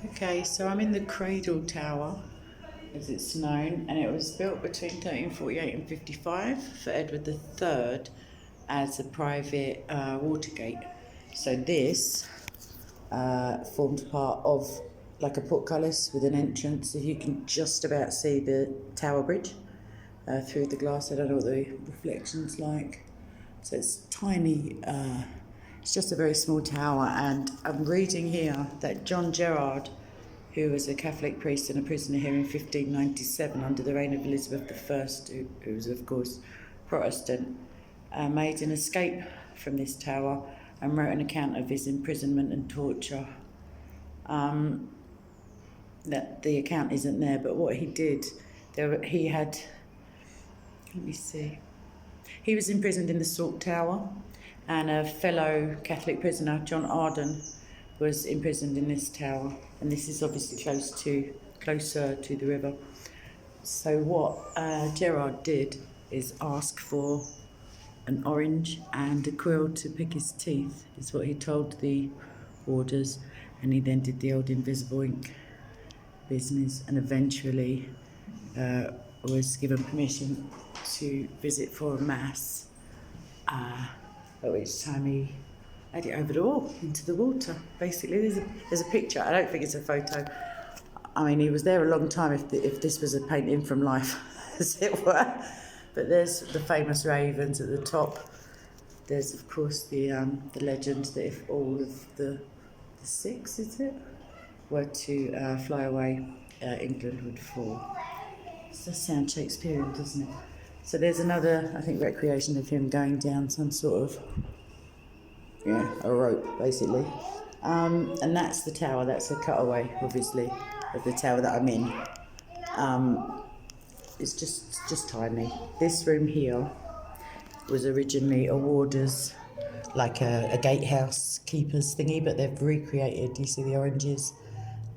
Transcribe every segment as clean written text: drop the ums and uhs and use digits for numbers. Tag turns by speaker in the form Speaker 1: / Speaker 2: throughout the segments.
Speaker 1: Okay, so I'm in the Cradle Tower, as it's known, and it was built between 1348 and 55 for Edward III as a private water gate. So this formed part of like a portcullis with an entrance. So you can just about see the Tower Bridge through the glass. I don't know what the reflection's like. So it's tiny. It's just a very small tower, and I'm reading here that John Gerard, who was a Catholic priest and a prisoner here in 1597 under the reign of Elizabeth I, who was of course Protestant, made an escape from this tower and wrote an account of his imprisonment and torture. That the account isn't there, but what he did, he had, let me see, he was imprisoned in the Salt Tower, and a fellow Catholic prisoner, John Arden, was imprisoned in this tower, and this is obviously closer to the river. So what Gerard did is ask for an orange and a quill to pick his teeth, is what he told the warders, and he then did the old invisible ink business, and eventually was given permission to visit for a mass, at which time he had it over the wall into the water. Basically, there's a picture. I don't think it's a photo. I mean, he was there a long time if this was a painting from life, as it were. But there's the famous ravens at the top. There's of course the legend that if all of the six, is it, were to fly away, England would fall. It does sound Shakespearean, doesn't it? So there's another, I think, recreation of him going down some sort of, a rope, basically. And that's the tower. That's a cutaway, obviously, of the tower that I'm in. It's just tiny. This room here was originally a warder's, like a gatehouse keeper's thingy, but they've recreated, you see the oranges,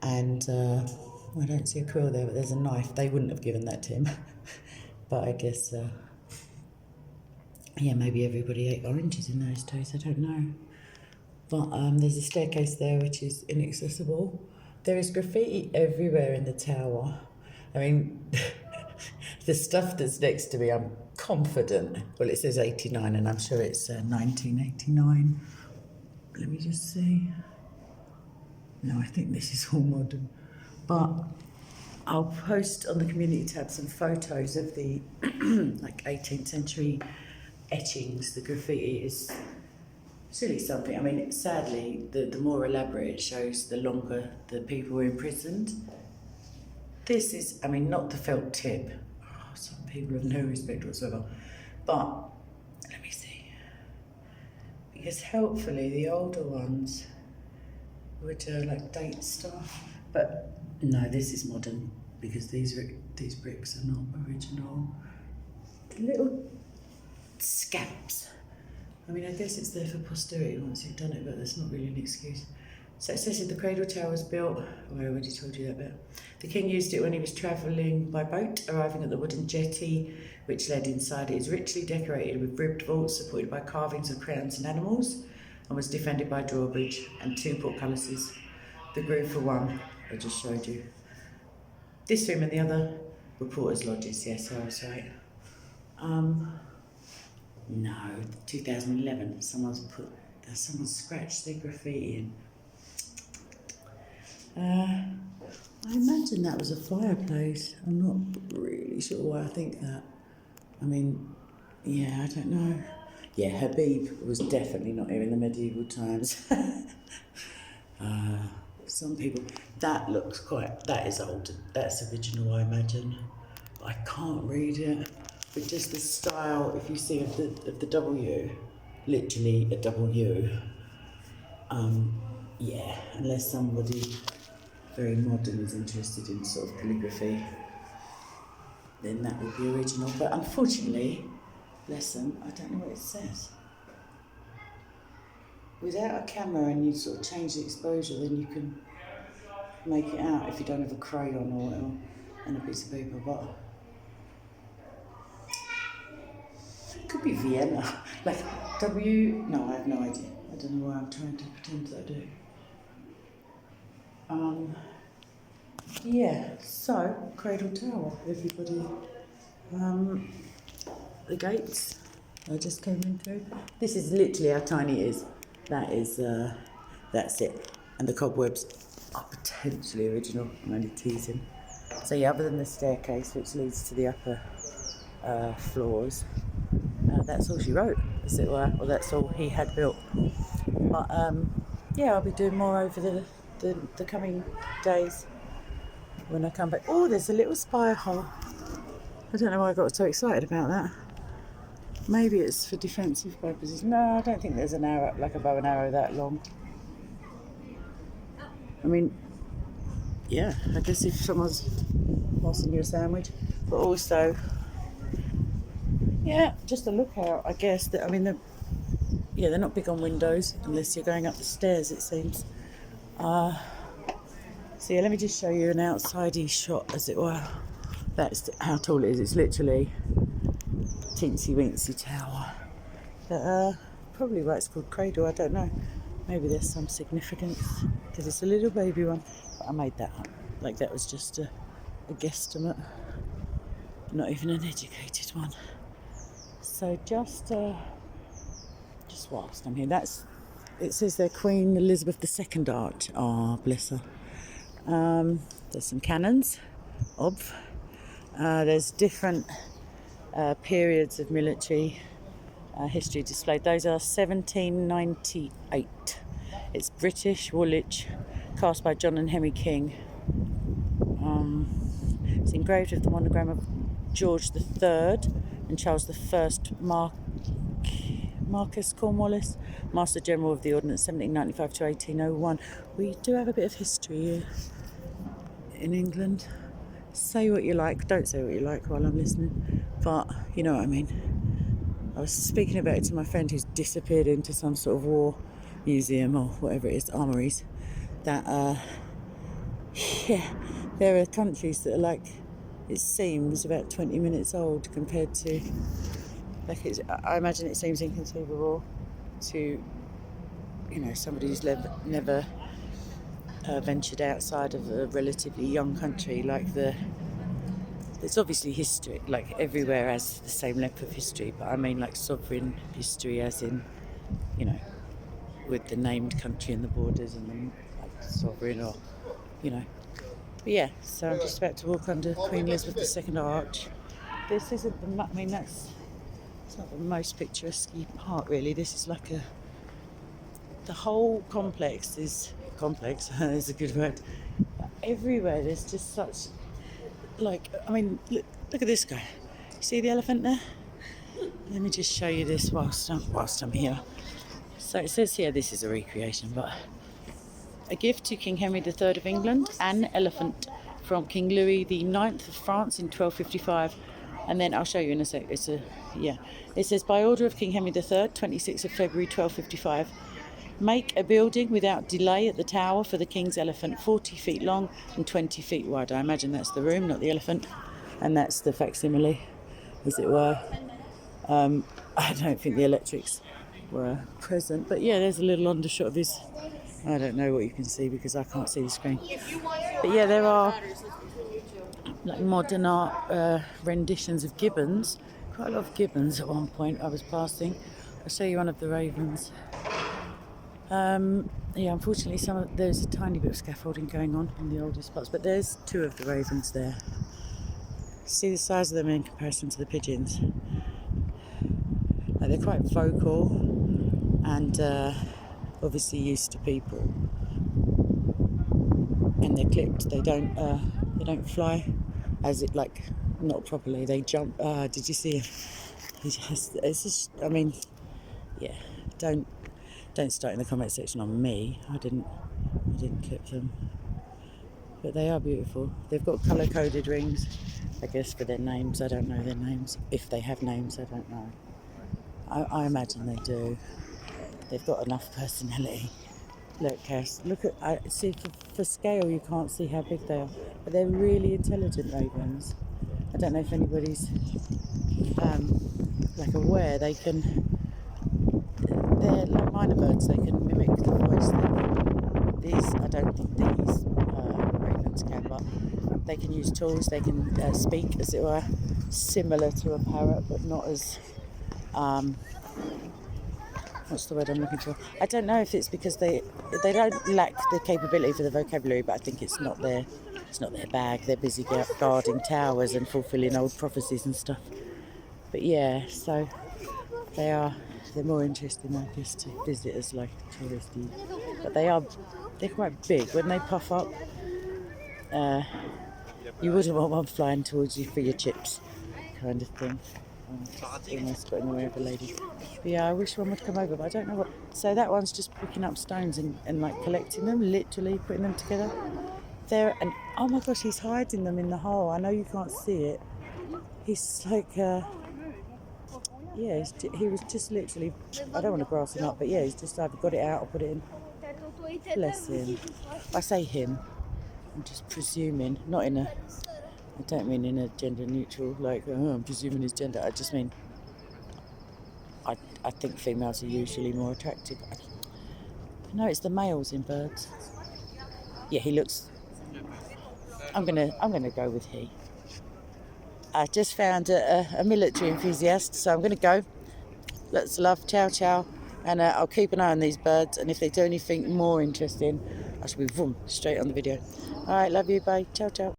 Speaker 1: and I don't see a quill there, but there's a knife. They wouldn't have given that to him. But I guess, maybe everybody ate oranges in those days, I don't know. But there's a staircase there which is inaccessible. There is graffiti everywhere in the tower. I mean, the stuff that's next to me, I'm confident. Well, it says 89, and I'm sure it's 1989. Let me just see. No, I think this is all modern. But I'll post on the community tab some photos of the like 18th century etchings. The graffiti is really something. I mean, sadly, the more elaborate it shows, the longer the people were imprisoned. This is, I mean, not the felt tip. Oh, some people have no respect whatsoever. But, let me see. Because helpfully, the older ones would like date stuff. But no, this is modern, because these bricks are not original. The little scamps. I mean, I guess it's there for posterity once you've done it, but that's not really an excuse. So it says the Cradle Tower was built, I already told you that bit. The king used it when he was travelling by boat, arriving at the wooden jetty which led inside. It is richly decorated with ribbed vaults supported by carvings of crowns and animals, and was defended by a drawbridge and two portcullises. The groove for one, I just showed you. This room and the other were porters' lodges, yes, I was right. No, 2011, someone's scratched their graffiti in. I imagine that was a fireplace. I'm not really sure why I think that. I mean, I don't know. Yeah, Habib was definitely not here in the medieval times. Some people, that is old. That's original, I imagine. I can't read it. But just the style, if you see of the W, literally a W. Unless somebody very modern is interested in sort of calligraphy, then that would be original. But unfortunately, bless them, I don't know what it says. Without a camera and you sort of change the exposure, then you can make it out if you don't have a crayon or whatever and a piece of paper. But it could be Vienna, like W. No, I have no idea. I don't know why I'm trying to pretend that I do. Yeah, so Cradle Tower, everybody. The gates I just came in through. This is literally how tiny it is. That is, that's it. And the cobwebs are potentially original. I'm only teasing. So yeah, other than the staircase which leads to the upper floors, that's all she wrote, as it were, or that's all he had built. But yeah, I'll be doing more over the coming days when I come back. Oh, there's a little spire hole. I don't know why I got so excited about that. Maybe it's for defensive purposes. No, I don't think there's an arrow, like a bow and arrow that long. I mean, yeah, I guess if someone's passing you a sandwich. But also, yeah, just a lookout, I guess. That, I mean, they're not big on windows unless you're going up the stairs, it seems. So yeah, let me just show you an outside-y shot, as it were. That's how tall it is. It's literally teensy weensy tower. But probably why it's called Cradle, I don't know. Maybe there's some significance because it's a little baby one. But I made that up. Like that was just a guesstimate, not even an educated one. So just whilst I'm here, it says there Queen Elizabeth II Arch. Oh, bless her. There's some cannons, there's different periods of military history displayed. Those are 1798. It's British Woolwich, cast by John and Henry King. It's engraved with the monogram of George III and Charles I, Marcus Cornwallis, Master General of the Ordnance, 1795 to 1801. We do have a bit of history in England. Say what you like, don't say what you like while I'm listening, but you know what I mean. I was speaking about it to my friend who's disappeared into some sort of war museum or whatever it is, armories, that yeah, there are countries that are like, it seems about 20 minutes old compared to, like, I imagine it seems inconceivable to, you know, somebody who's never ventured outside of a relatively young country. Like there's obviously history, like everywhere has the same length of history, but I mean like sovereign history, as in, you know, with the named country and the borders and then like sovereign, or, you know. But yeah, so I'm just about to walk under Queen Elizabeth II Arch. This isn't the, I mean, it's not the most picturesque part really. This is like the whole complex is a good word. Everywhere there's just such, like, I mean, look at this guy. You see the elephant there? Let me just show you this whilst I'm here. So it says here, this is a recreation, but a gift to King Henry III of England, an elephant from King Louis IX of France in 1255. And then I'll show you in a sec. It says, by order of King Henry III, 26th of February 1255, make a building without delay at the tower for the King's elephant, 40 feet long and 20 feet wide. I imagine that's the room, not the elephant. And that's the facsimile, as it were. I don't think the electrics were present. But yeah, there's a little undershot of his. I don't know what you can see because I can't see the screen. But yeah, there are like modern art renditions of gibbons. Quite a lot of gibbons at one point I was passing. I'll show you one of the ravens. Yeah, unfortunately there's a tiny bit of scaffolding going on in the older spots, but there's two of the ravens there. See the size of them in comparison to the pigeons. They're quite vocal and obviously used to people, and they're clipped. They don't fly as it, like, not properly. They jump. Did you see him? It's just, I mean, yeah. Don't start in the comment section on me. I didn't clip them, but they are beautiful. They've got colour-coded rings, I guess, for their names. I don't know their names. If they have names, I don't know. I imagine they do. They've got enough personality. Look, Cass, look at, see, for scale you can't see how big they are, but they're really intelligent ravens. I don't know if anybody's like aware. They're like minor birds. They can mimic the voice. I don't think these ravens humans can, but they can use tools, they can speak, as it were, similar to a parrot, but not as, what's the word I'm looking for? I don't know if it's because they don't lack the capability for the vocabulary, but I think it's not their bag. They're busy guarding towers and fulfilling old prophecies and stuff. But yeah, so they're more interesting, I guess, to visitors, like touristy. But they're quite big. When they puff up, you wouldn't want one flying towards you for your chips, kind of thing. Just almost got in the way of a lady. But yeah, I wish one would come over, but I don't know what. So that one's just picking up stones and like collecting them, literally putting them together. There, and oh my gosh, he's hiding them in the hole. I know you can't see it. He's like, yeah, he was just literally, I don't want to grass him up, but yeah, he's just either got it out or put it in. Bless him. I say him, I'm just presuming, not in a, I don't mean in a gender neutral, like, oh, I'm presuming his gender. I just mean, I think females are usually more attractive. No, it's the males in birds. Yeah, he looks, I'm gonna go with he. I just found a military enthusiast, so I'm going to go. Lots of love, ciao ciao, and I'll keep an eye on these birds, and if they do anything more interesting, I shall be straight on the video. All right, love you, bye, ciao ciao.